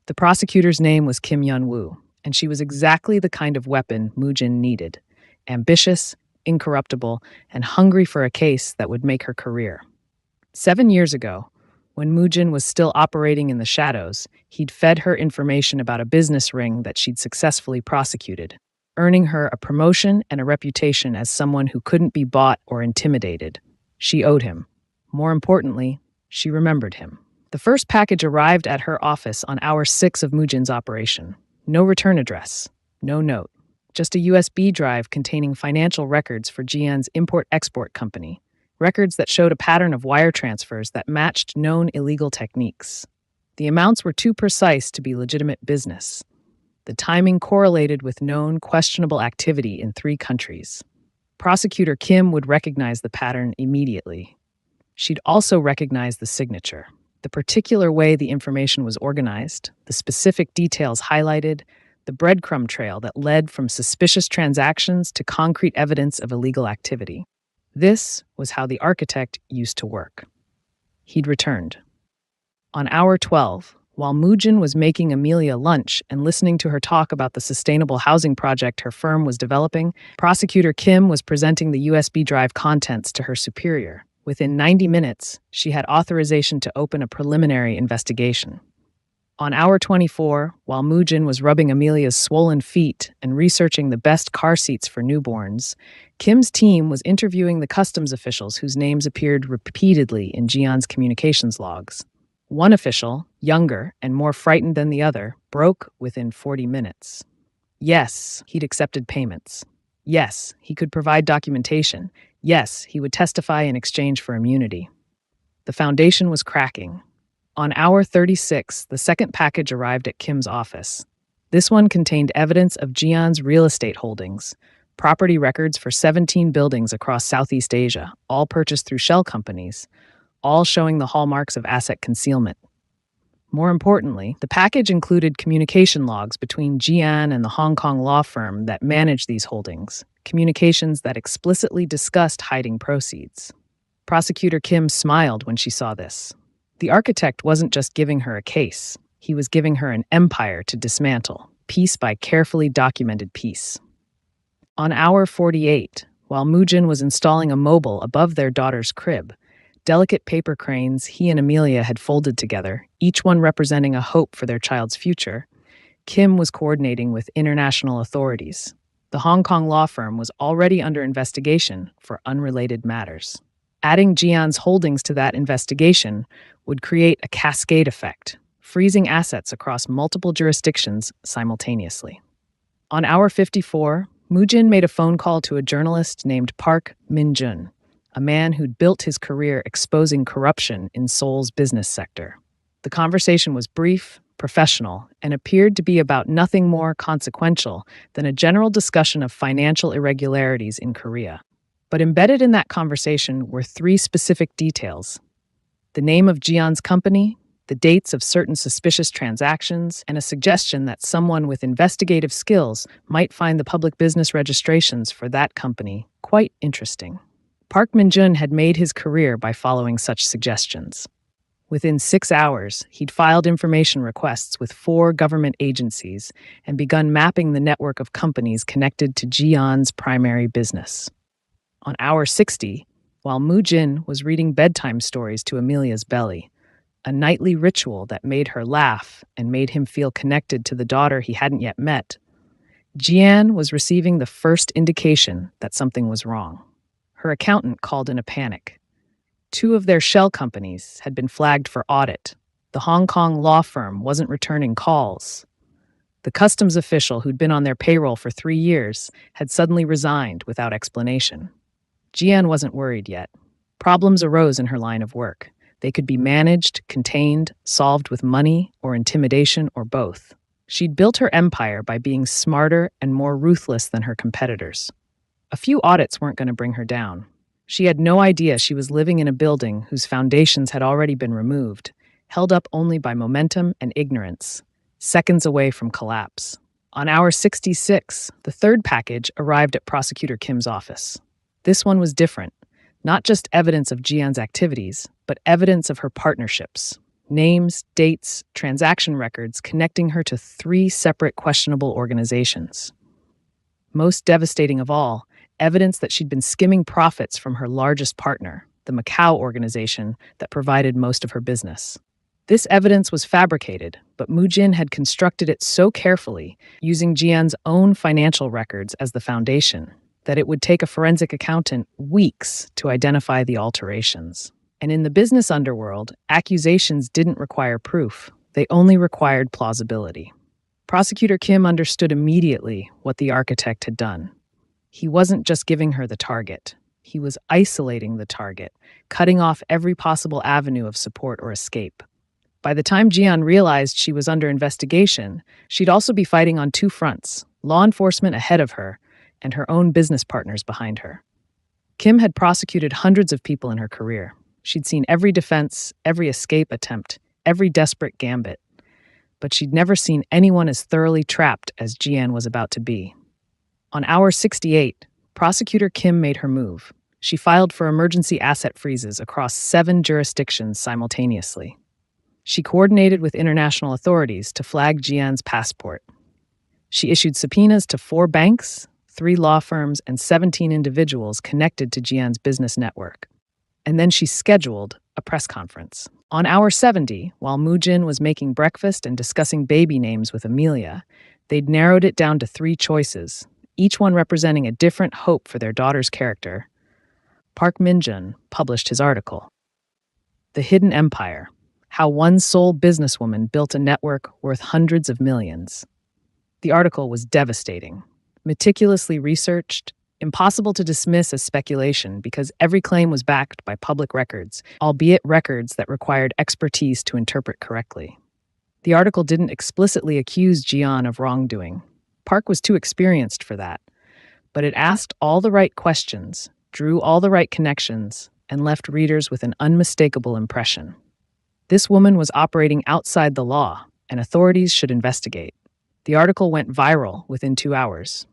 The prosecutor's name was Kim Yun-woo, and she was exactly the kind of weapon Moo-jin needed: ambitious, incorruptible, and hungry for a case that would make her career. 7 years ago, when Moo-jin was still operating in the shadows, he'd fed her information about a business ring that she'd successfully prosecuted, earning her a promotion and a reputation as someone who couldn't be bought or intimidated. She owed him. More importantly, she remembered him. The first package arrived at her office on hour 6 of Moo-jin's operation. No return address, no note, just a USB drive containing financial records for Jian's import-export company, records that showed a pattern of wire transfers that matched known illegal techniques. The amounts were too precise to be legitimate business. The timing correlated with known questionable activity in 3 countries. Prosecutor Kim would recognize the pattern immediately. She'd also recognize the signature, the particular way the information was organized, the specific details highlighted, the breadcrumb trail that led from suspicious transactions to concrete evidence of illegal activity. This was how the architect used to work. He'd returned. On hour 12, while Moo-jin was making Amelia lunch and listening to her talk about the sustainable housing project her firm was developing, Prosecutor Kim was presenting the USB drive contents to her superior. Within 90 minutes, she had authorization to open a preliminary investigation. On hour 24, while Moo-jin was rubbing Amelia's swollen feet and researching the best car seats for newborns, Kim's team was interviewing the customs officials whose names appeared repeatedly in Jian's communications logs. One official, younger and more frightened than the other, broke within 40 minutes. Yes, he'd accepted payments. Yes, he could provide documentation. Yes, he would testify in exchange for immunity. The foundation was cracking. On hour 36, the second package arrived at Kim's office. This one contained evidence of Jian's real estate holdings, property records for 17 buildings across Southeast Asia, all purchased through shell companies, all showing the hallmarks of asset concealment. More importantly, the package included communication logs between Jian and the Hong Kong law firm that managed these holdings, communications that explicitly discussed hiding proceeds. Prosecutor Kim smiled when she saw this. The architect wasn't just giving her a case, he was giving her an empire to dismantle, piece by carefully documented piece. On hour 48, while Moo-jin was installing a mobile above their daughter's crib, delicate paper cranes he and Amelia had folded together, each one representing a hope for their child's future, Kim was coordinating with international authorities. The Hong Kong law firm was already under investigation for unrelated matters. Adding Jian's holdings to that investigation would create a cascade effect, freezing assets across multiple jurisdictions simultaneously. On hour 54, Mujin made a phone call to a journalist named Park Min-jun, a man who'd built his career exposing corruption in Seoul's business sector. The conversation was brief, professional, and appeared to be about nothing more consequential than a general discussion of financial irregularities in Korea. But embedded in that conversation were three specific details: the name of Jian's company, the dates of certain suspicious transactions, and a suggestion that someone with investigative skills might find the public business registrations for that company quite interesting. Park Min-jun had made his career by following such suggestions. Within 6 hours, he'd filed information requests with 4 government agencies and begun mapping the network of companies connected to Jian's primary business. On hour 60, while Mujin was reading bedtime stories to Amelia's belly, a nightly ritual that made her laugh and made him feel connected to the daughter he hadn't yet met, Jian was receiving the first indication that something was wrong. Her accountant called in a panic. 2 of their shell companies had been flagged for audit. The Hong Kong law firm wasn't returning calls. The customs official who'd been on their payroll for 3 years had suddenly resigned without explanation. Jian wasn't worried yet. Problems arose in her line of work. They could be managed, contained, solved with money or intimidation or both. She'd built her empire by being smarter and more ruthless than her competitors. A few audits weren't going to bring her down. She had no idea she was living in a building whose foundations had already been removed, held up only by momentum and ignorance, seconds away from collapse. On hour 66, the third package arrived at Prosecutor Kim's office. This one was different. Not just evidence of Jian's activities, but evidence of her partnerships. Names, dates, transaction records connecting her to 3 separate questionable organizations. Most devastating of all, evidence that she'd been skimming profits from her largest partner, the Macau organization that provided most of her business. This evidence was fabricated, but Mujin had constructed it so carefully, using Jian's own financial records as the foundation, that it would take a forensic accountant weeks to identify the alterations. And in the business underworld, accusations didn't require proof. They only required plausibility. Prosecutor Kim understood immediately what the architect had done. He wasn't just giving her the target. He was isolating the target, cutting off every possible avenue of support or escape. By the time Jian realized she was under investigation, she'd also be fighting on 2 fronts: law enforcement ahead of her and her own business partners behind her. Kim had prosecuted hundreds of people in her career. She'd seen every defense, every escape attempt, every desperate gambit. But she'd never seen anyone as thoroughly trapped as Jian was about to be. On hour 68, Prosecutor Kim made her move. She filed for emergency asset freezes across 7 jurisdictions simultaneously. She coordinated with international authorities to flag Jian's passport. She issued subpoenas to 4 banks, 3 law firms, and 17 individuals connected to Jian's business network. And then she scheduled a press conference. On hour 70, while Mujin was making breakfast and discussing baby names with Amelia, they'd narrowed it down to 3 choices, each one representing a different hope for their daughter's character. Park Min-jun published his article, The Hidden Empire: How One Sole Businesswoman Built a Network Worth Hundreds of Millions. The article was devastating, meticulously researched, impossible to dismiss as speculation because every claim was backed by public records, albeit records that required expertise to interpret correctly. The article didn't explicitly accuse Jian of wrongdoing. Park was too experienced for that, but it asked all the right questions, drew all the right connections, and left readers with an unmistakable impression. This woman was operating outside the law, and authorities should investigate. The article went viral within 2 hours.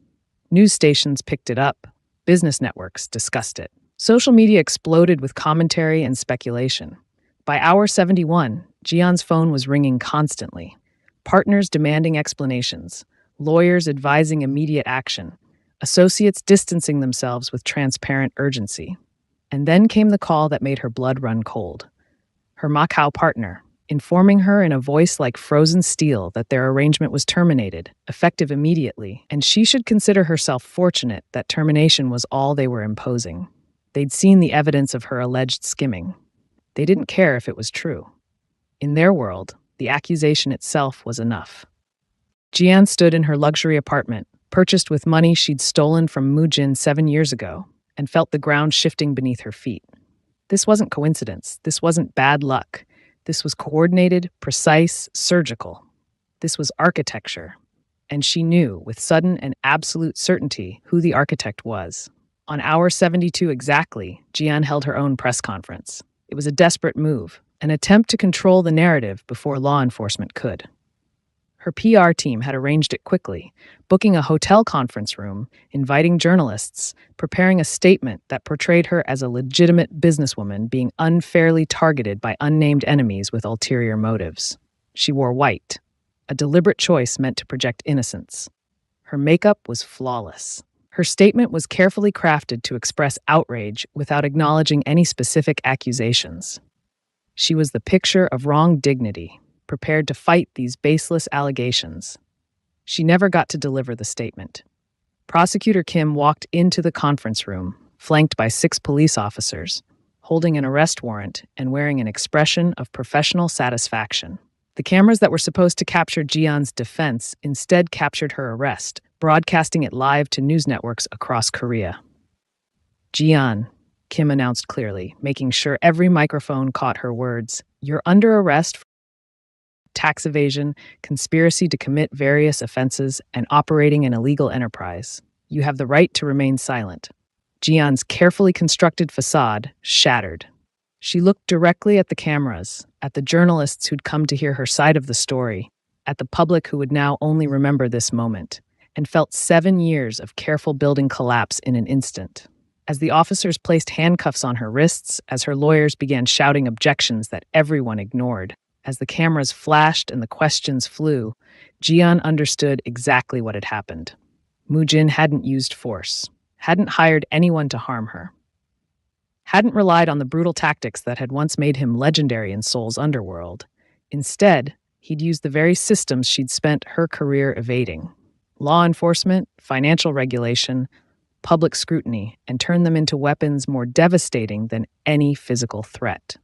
News stations picked it up. Business networks discussed it. Social media exploded with commentary and speculation. By hour 71, Jian's phone was ringing constantly. Partners demanding explanations, lawyers advising immediate action, associates distancing themselves with transparent urgency. And then came the call that made her blood run cold. Her Macau partner, informing her in a voice like frozen steel that their arrangement was terminated, effective immediately, and she should consider herself fortunate that termination was all they were imposing. They'd seen the evidence of her alleged skimming. They didn't care if it was true. In their world, the accusation itself was enough. Jian stood in her luxury apartment, purchased with money she'd stolen from Mujin 7 years ago, and felt the ground shifting beneath her feet. This wasn't coincidence. This wasn't bad luck. This was coordinated, precise, surgical. This was architecture. And she knew, with sudden and absolute certainty, who the architect was. On hour 72 exactly, Jian held her own press conference. It was a desperate move, an attempt to control the narrative before law enforcement could. Her PR team had arranged it quickly, booking a hotel conference room, inviting journalists, preparing a statement that portrayed her as a legitimate businesswoman being unfairly targeted by unnamed enemies with ulterior motives. She wore white, a deliberate choice meant to project innocence. Her makeup was flawless. Her statement was carefully crafted to express outrage without acknowledging any specific accusations. She was the picture of wrong dignity, prepared to fight these baseless allegations. She never got to deliver the statement. Prosecutor Kim walked into the conference room, flanked by 6 police officers, holding an arrest warrant and wearing an expression of professional satisfaction. The cameras that were supposed to capture Jian's defense instead captured her arrest, broadcasting it live to news networks across Korea. Jian, Kim announced clearly, making sure every microphone caught her words, "You're under arrest for tax evasion, conspiracy to commit various offenses, and operating an illegal enterprise. You have the right to remain silent." Jian's carefully constructed facade shattered. She looked directly at the cameras, at the journalists who'd come to hear her side of the story, at the public who would now only remember this moment, and felt 7 years of careful building collapse in an instant. As the officers placed handcuffs on her wrists, as her lawyers began shouting objections that everyone ignored, as the cameras flashed and the questions flew, Jian understood exactly what had happened. Mujin hadn't used force, hadn't hired anyone to harm her, hadn't relied on the brutal tactics that had once made him legendary in Seoul's underworld. Instead, he'd used the very systems she'd spent her career evading: law enforcement, financial regulation, public scrutiny, and turned them into weapons more devastating than any physical threat.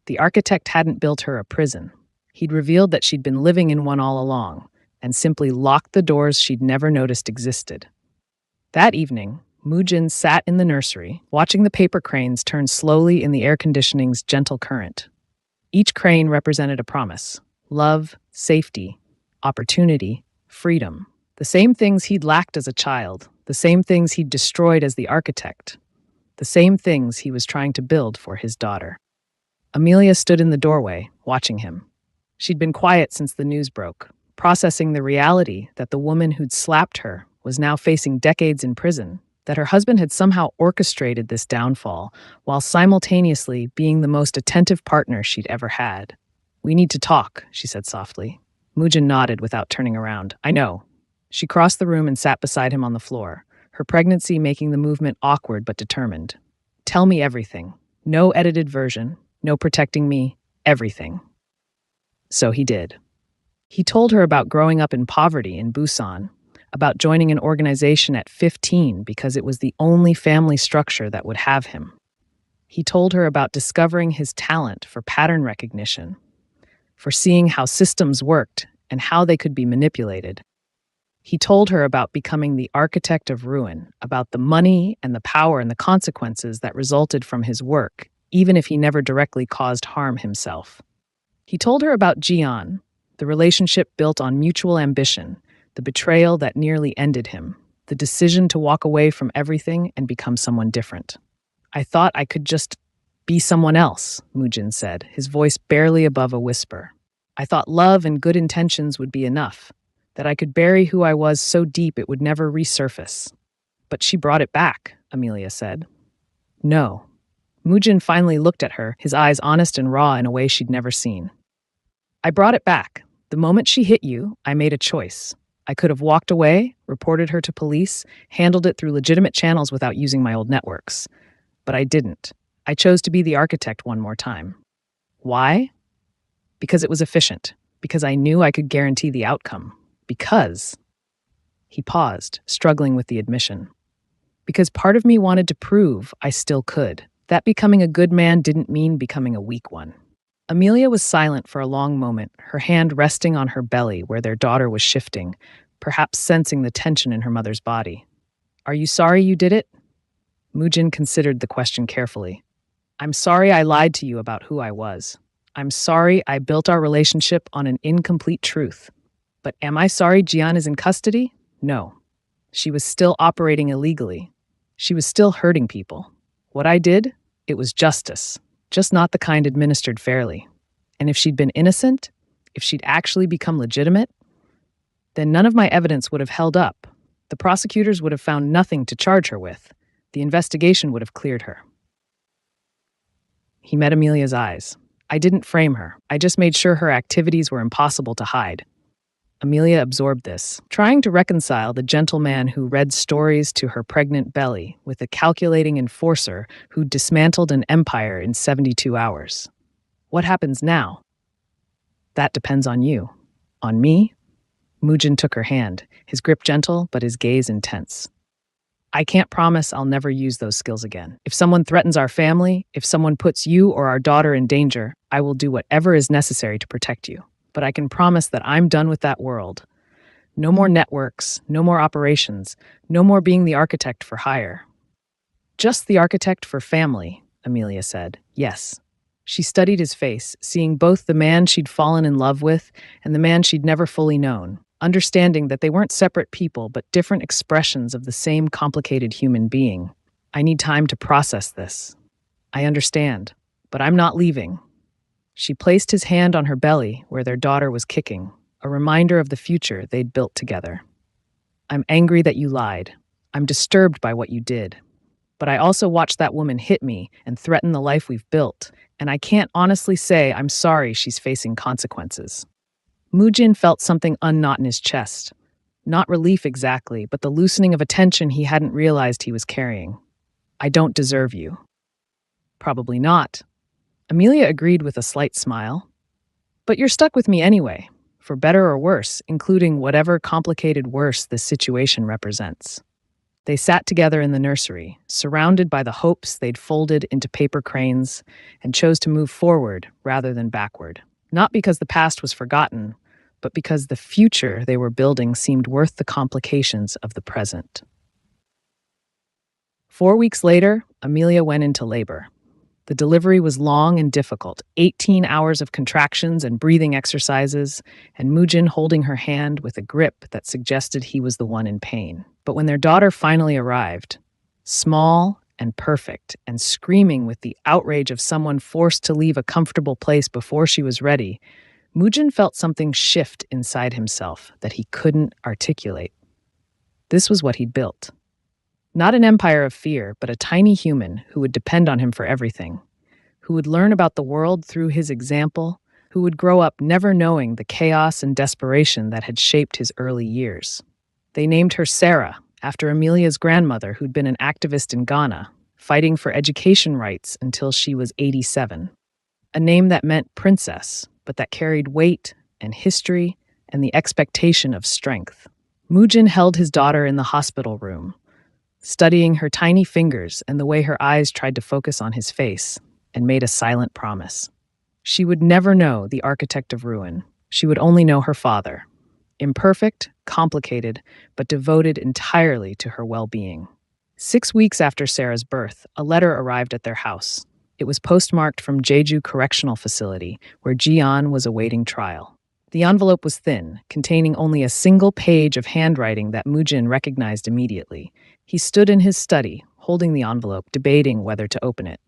The architect hadn't built her a prison. He'd revealed that she'd been living in one all along, and simply locked the doors she'd never noticed existed. That evening, Mujin sat in the nursery, watching the paper cranes turn slowly in the air conditioning's gentle current. Each crane represented a promise: love, safety, opportunity, freedom. The same things he'd lacked as a child, the same things he'd destroyed as the architect, the same things he was trying to build for his daughter. Amelia stood in the doorway, watching him. She'd been quiet since the news broke, processing the reality that the woman who'd slapped her was now facing decades in prison, that her husband had somehow orchestrated this downfall while simultaneously being the most attentive partner she'd ever had. "We need to talk," she said softly. Mujin nodded without turning around. "I know." She crossed the room and sat beside him on the floor, her pregnancy making the movement awkward but determined. "Tell me everything. No edited version, no protecting me, everything." So he did. He told her about growing up in poverty in Busan, about joining an organization at 15 because it was the only family structure that would have him. He told her about discovering his talent for pattern recognition, for seeing how systems worked and how they could be manipulated. He told her about becoming the architect of ruin, about the money and the power and the consequences that resulted from his work, even if he never directly caused harm himself. He told her about Jian, the relationship built on mutual ambition, the betrayal that nearly ended him, the decision to walk away from everything and become someone different. "I thought I could just be someone else," Mujin said, his voice barely above a whisper. "I thought love and good intentions would be enough, that I could bury who I was so deep it would never resurface." "But she brought it back," Amelia said. "No." Mujin finally looked at her, his eyes honest and raw in a way she'd never seen. "I brought it back. The moment she hit you, I made a choice. I could have walked away, reported her to police, handled it through legitimate channels without using my old networks. But I didn't. I chose to be the architect one more time. Why? Because it was efficient. Because I knew I could guarantee the outcome. Because..." He paused, struggling with the admission. Because part of me wanted to prove I still could. That becoming a good man didn't mean becoming a weak one. Amelia was silent for a long moment, her hand resting on her belly where their daughter was shifting, perhaps sensing the tension in her mother's body. Are you sorry you did it? Mujin considered the question carefully. I'm sorry I lied to you about who I was. I'm sorry I built our relationship on an incomplete truth. But am I sorry Jian is in custody? No. She was still operating illegally. She was still hurting people. What I did? It was justice, just not the kind administered fairly. And if she'd been innocent, if she'd actually become legitimate, then none of my evidence would have held up. The prosecutors would have found nothing to charge her with. The investigation would have cleared her. He met Amelia's eyes. I didn't frame her. I just made sure her activities were impossible to hide. Amelia absorbed this, trying to reconcile the gentleman who read stories to her pregnant belly with the calculating enforcer who dismantled an empire in 72 hours. What happens now? That depends on you. On me? Mujin took her hand, his grip gentle but his gaze intense. I can't promise I'll never use those skills again. If someone threatens our family, if someone puts you or our daughter in danger, I will do whatever is necessary to protect you. But I can promise that I'm done with that world. No more networks, no more operations, no more being the architect for hire. Just the architect for family, Amelia said. Yes. She studied his face, seeing both the man she'd fallen in love with and the man she'd never fully known, understanding that they weren't separate people but different expressions of the same complicated human being. I need time to process this. I understand, but I'm not leaving. She placed his hand on her belly where their daughter was kicking, a reminder of the future they'd built together. I'm angry that you lied. I'm disturbed by what you did. But I also watched that woman hit me and threaten the life we've built, and I can't honestly say I'm sorry she's facing consequences. Mujin felt something unknot in his chest. Not relief exactly, but the loosening of a tension he hadn't realized he was carrying. I don't deserve you. Probably not. Amelia agreed with a slight smile. But you're stuck with me anyway, for better or worse, including whatever complicated worse this situation represents. They sat together in the nursery, surrounded by the hopes they'd folded into paper cranes, and chose to move forward rather than backward. Not because the past was forgotten, but because the future they were building seemed worth the complications of the present. 4 weeks later, Amelia went into labor. The delivery was long and difficult, 18 hours of contractions and breathing exercises, and Mujin holding her hand with a grip that suggested he was the one in pain. But when their daughter finally arrived, small and perfect and screaming with the outrage of someone forced to leave a comfortable place before she was ready, Mujin felt something shift inside himself that he couldn't articulate. This was what he'd built. Not an empire of fear, but a tiny human who would depend on him for everything, who would learn about the world through his example, who would grow up never knowing the chaos and desperation that had shaped his early years. They named her Sarah, after Amelia's grandmother who'd been an activist in Ghana, fighting for education rights until she was 87. A name that meant princess, but that carried weight and history and the expectation of strength. Mujin held his daughter in the hospital room, studying her tiny fingers and the way her eyes tried to focus on his face, and made a silent promise. She would never know the architect of ruin. She would only know her father. Imperfect, complicated, but devoted entirely to her well-being. 6 weeks after Sarah's birth, a letter arrived at their house. It was postmarked from Jeju Correctional Facility, where Jian was awaiting trial. The envelope was thin, containing only a single page of handwriting that Mujin recognized immediately. He stood in his study, holding the envelope, debating whether to open it.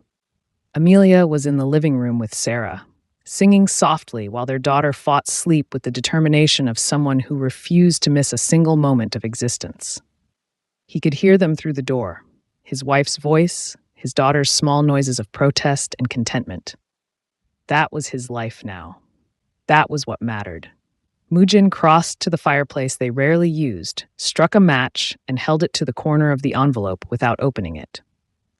Amelia was in the living room with Sarah, singing softly while their daughter fought sleep with the determination of someone who refused to miss a single moment of existence. He could hear them through the door, his wife's voice, his daughter's small noises of protest and contentment. That was his life now. That was what mattered. Mujin crossed to the fireplace they rarely used, struck a match, and held it to the corner of the envelope without opening it.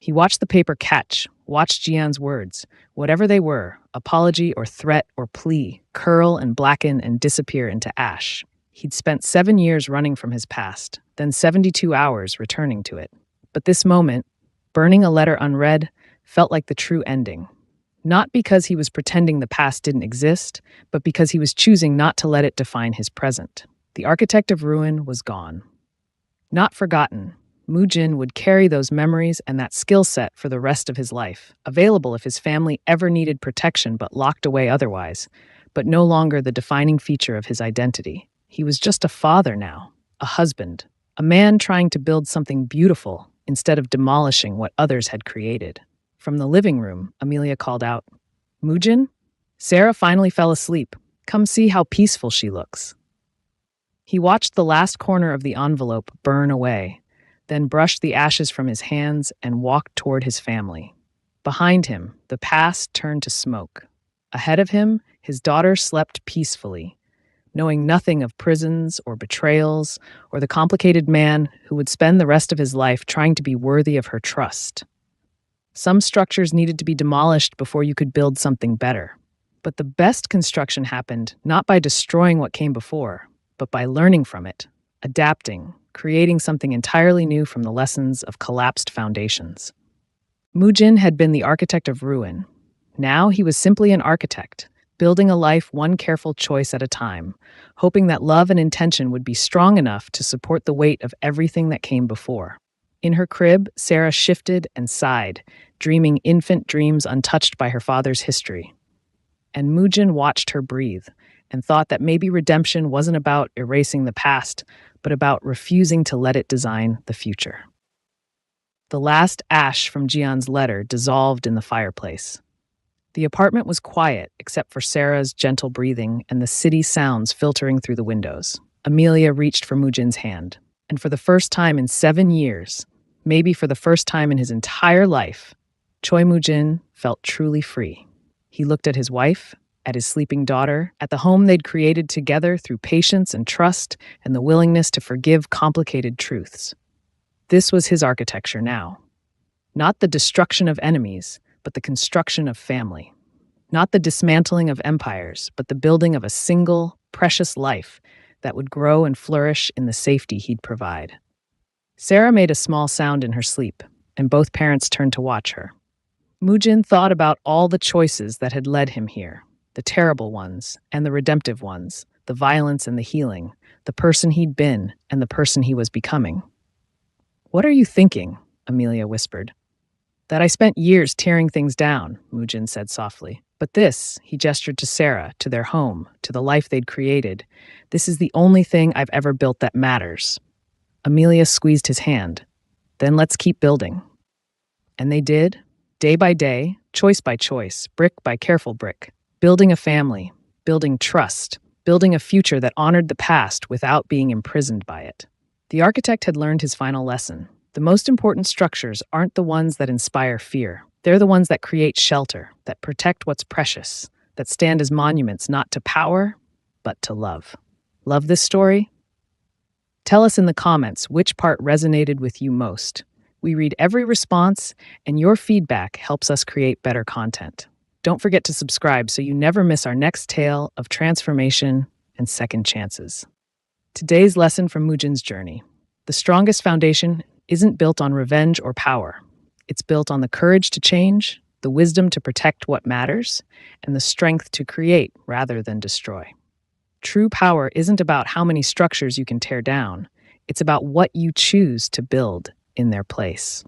He watched the paper catch, watched Jian's words, whatever they were, apology or threat or plea, curl and blacken and disappear into ash. He'd spent 7 years running from his past, then 72 hours returning to it. But this moment, burning a letter unread, felt like the true ending. Not because he was pretending the past didn't exist, but because he was choosing not to let it define his present. The architect of ruin was gone. Not forgotten, Mujin would carry those memories and that skill set for the rest of his life, available if his family ever needed protection but locked away otherwise, but no longer the defining feature of his identity. He was just a father now, a husband, a man trying to build something beautiful instead of demolishing what others had created. From the living room, Amelia called out, "Mujin? Sarah finally fell asleep. Come see how peaceful she looks." He watched the last corner of the envelope burn away, then brushed the ashes from his hands and walked toward his family. Behind him, the past turned to smoke. Ahead of him, his daughter slept peacefully, knowing nothing of prisons or betrayals or the complicated man who would spend the rest of his life trying to be worthy of her trust. Some structures needed to be demolished before you could build something better. But the best construction happened not by destroying what came before, but by learning from it, adapting, creating something entirely new from the lessons of collapsed foundations. Mujin had been the architect of ruin. Now he was simply an architect, building a life one careful choice at a time, hoping that love and intention would be strong enough to support the weight of everything that came before. In her crib, Sarah shifted and sighed, dreaming infant dreams untouched by her father's history. And Mujin watched her breathe and thought that maybe redemption wasn't about erasing the past, but about refusing to let it design the future. The last ash from Jian's letter dissolved in the fireplace. The apartment was quiet except for Sarah's gentle breathing and the city sounds filtering through the windows. Amelia reached for Mujin's hand, and for the first time in 7 years, maybe for the first time in his entire life, Choi Mujin felt truly free. He looked at his wife, at his sleeping daughter, at the home they'd created together through patience and trust and the willingness to forgive complicated truths. This was his architecture now. Not the destruction of enemies, but the construction of family. Not the dismantling of empires, but the building of a single, precious life that would grow and flourish in the safety he'd provide. Sarah made a small sound in her sleep, and both parents turned to watch her. Mujin thought about all the choices that had led him here, the terrible ones and the redemptive ones, the violence and the healing, the person he'd been and the person he was becoming. "What are you thinking?" Amelia whispered. "That I spent years tearing things down," Mujin said softly. "But this," he gestured to Sarah, to their home, to the life they'd created, "this is the only thing I've ever built that matters." Amelia squeezed his hand. "Then let's keep building." And they did, day by day, choice by choice, brick by careful brick, building a family, building trust, building a future that honored the past without being imprisoned by it. The architect had learned his final lesson. The most important structures aren't the ones that inspire fear. They're the ones that create shelter, that protect what's precious, that stand as monuments not to power, but to love. Love this story? Tell us in the comments which part resonated with you most. We read every response, and your feedback helps us create better content. Don't forget to subscribe so you never miss our next tale of transformation and second chances. Today's lesson from Mujin's journey. The strongest foundation isn't built on revenge or power. It's built on the courage to change, the wisdom to protect what matters, and the strength to create rather than destroy. True power isn't about how many structures you can tear down. It's about what you choose to build in their place.